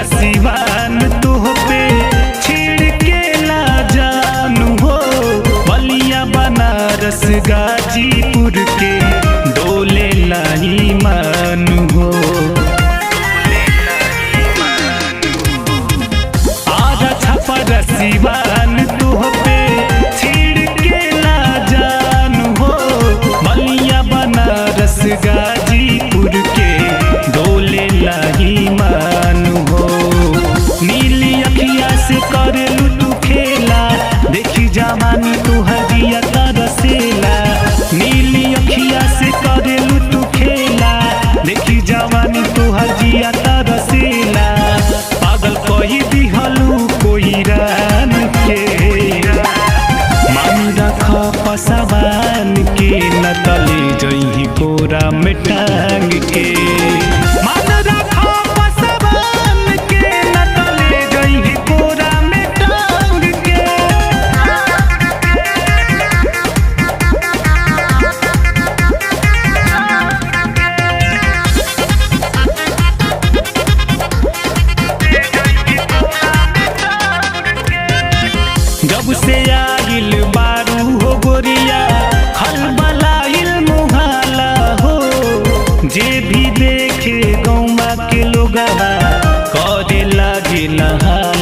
सिवान तुह पे छिड़केला जानू हो। बलिया बनारस गाजीपुर के डोले लाई मानू हो। आधा छपर सिवान तुह पे छिड़केला जानू हो। बलिया बनारस गाजीपुर के डोले लाई मानू हो। नीली अखिया से करेलू तू खेला, देखी जवानी तू हदिया तरसेला। नीली अखिया से करेलू तू खेला, देखी जवानी तू हदिया तरसेला। पागल कही दिहलू कोई रान के, मान रख पसवान के, न तले जही कोरा में टांग के। मान रख पसवान के, न तले जही कोरा में टांग के। जब से आइल बारू हो गोरिया, खलबलाइल मुहाला हो। जे भी देखे गौवा के लोगवा करे लागे नहाला